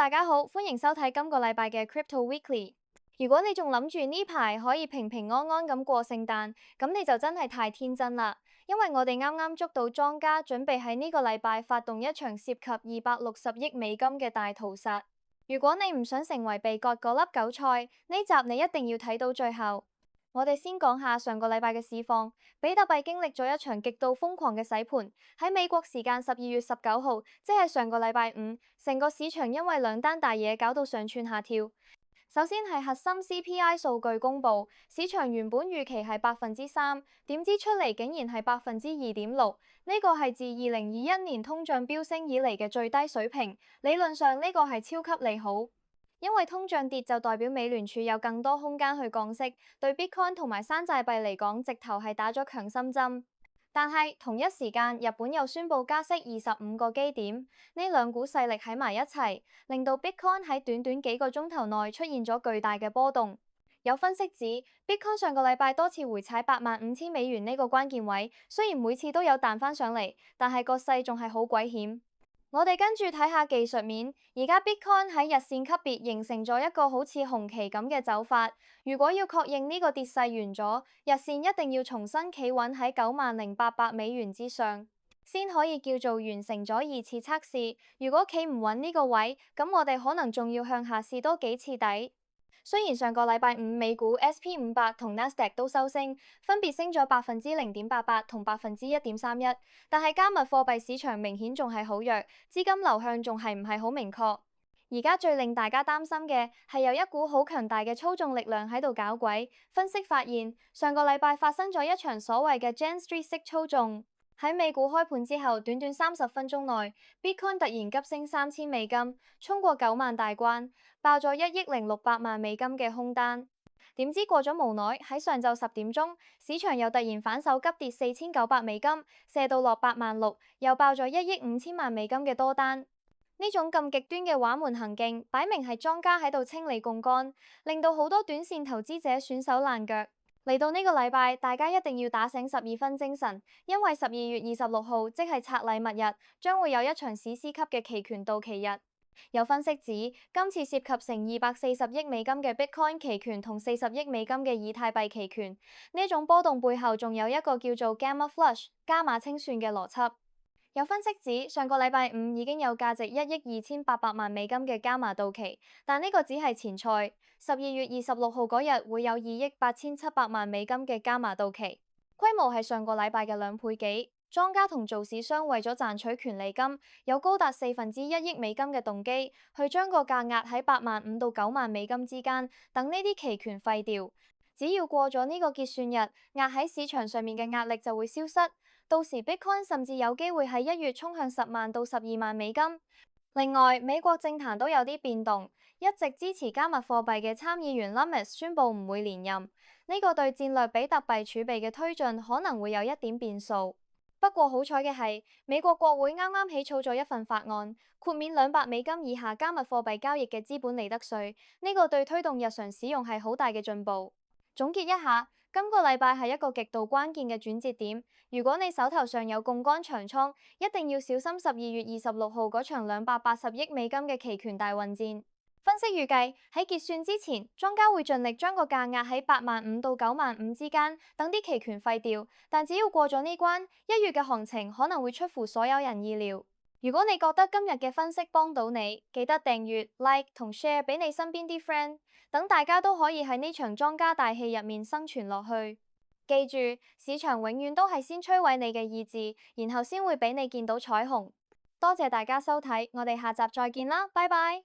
大家好，歡迎收睇今個禮拜嘅 Crypto Weekly。如果你仲諗住呢排可以平平安安咁過聖誕，咁你就真係太天真啦。因為我哋啱啱捉到莊家準備喺呢個禮拜發動一場涉及260億美金嘅大屠殺。如果你唔想成為被割嗰粒韭菜，呢集你一定要睇到最後。我哋先講下上個禮拜嘅市況，比特幣經歷咗一場極度瘋狂嘅洗盤。喺美國時間12月19號，即係上個禮拜五，成個市場因為兩單大嘢搞到上蹿下跳。首先係核心 CPI 數據公佈，市場原本預期係3%，點知出嚟竟然係2.6%，呢個係自2021年通脹飆升以嚟嘅最低水平。理論上呢個係超級利好。因為通脹跌就代表美聯儲有更多空間去降息，對 Bitcoin 同埋山寨幣嚟講，直頭係打咗強心針。但係同一時間，日本又宣布加息25個基點，呢兩股勢力喺埋一齊，令到 Bitcoin 喺短短幾個鐘頭內出現咗巨大嘅波動。有分析指，Bitcoin 上個禮拜多次回踩85,000美元呢個關鍵位，雖然每次都有彈返上嚟，但係個勢仲係好鬼險。我哋跟住睇下技術面，而家 Bitcoin 喺日線級別形成咗一個好似紅旗咁嘅走法。如果要確認呢個跌勢完咗，日線一定要重新企穩喺90,800美元之上，先可以叫做完成咗二次測試。如果企唔穩呢個位，咁我哋可能仲要向下試多幾次底。雖然上個禮拜五美股 SP500同 Nasdaq 都收升，分別升咗0.88%同1.31%，但係加密貨幣市場明顯仲係好弱，資金流向仲係唔係好明確。而家最令大家擔心嘅係有一股好強大嘅操縱力量喺度搞鬼。分析發現，上個禮拜發生咗一場所謂嘅 Jane Street 式操縱。喺美股開盤之後，短短30分鐘內 ，Bitcoin 突然急升3000美金，衝過9萬大關，爆咗1億600萬美金嘅空單。點知過咗無耐，喺上晝10點鐘，市場又突然反手急跌4900美金，射到落86000，又爆咗1億5000萬美金嘅多單。呢種咁極端嘅玩門行徑，擺明係莊家喺度清理槓桿，令到好多短線投資者損手爛腳。嚟到呢個禮拜，大家一定要打醒12分精神，因為12月26號即係拆禮物日，將會有一場史詩級嘅期權到期日。有分析指，今次涉及成240億美金嘅 Bitcoin 期權同40億美金嘅以太幣期權，呢種波動背後仲有一個叫做 Gamma Flush 加碼清算嘅邏輯。有分析指，上個禮拜五已經有價值1億2800萬美金嘅加碼到期，但呢個只係前菜。12月26號嗰日會有2億8700萬美金嘅加碼到期，規模係上個禮拜嘅2倍幾。莊家同造市商為咗賺取權利金，有高達1/4億美金嘅動機，去將個價壓喺85000到9萬美金之間，等呢啲期權廢掉。只要過咗呢個結算日，壓喺市場上面嘅壓力就會消失。到時 Bitcoin 甚至有機會喺1月衝向10萬到12萬美金。另外，美國政壇都有啲變動，一直支持加密貨幣嘅參議員 Lummis 宣布唔會連任，呢個對戰略比特幣儲備嘅推進可能會有一點變數。不過好彩嘅係，美國國會啱啱起草咗一份法案，豁免200美金以下加密貨幣交易嘅資本利得稅，呢個對推動日常使用係好大嘅進步。總結一下，今個禮拜係一個極度關鍵嘅轉折點。如果你手頭上有槓桿長倉，一定要小心12月26號嗰場280億美金嘅期權大混戰。分析預計喺結算之前，莊家會盡力將個價壓喺85000到95000之間，等啲期權廢掉。但只要過咗呢關，1月嘅行情可能會出乎所有人意料。如果你覺得今日嘅分析幫到你，記得訂閱、like 同 share 俾你身邊啲 friend，等大家都可以喺呢場莊家大戲入面生存落去。記住，市場永遠都係先摧毀你嘅意志，然後先會俾你見到彩虹。多謝大家收睇，我哋下集再見啦，拜拜。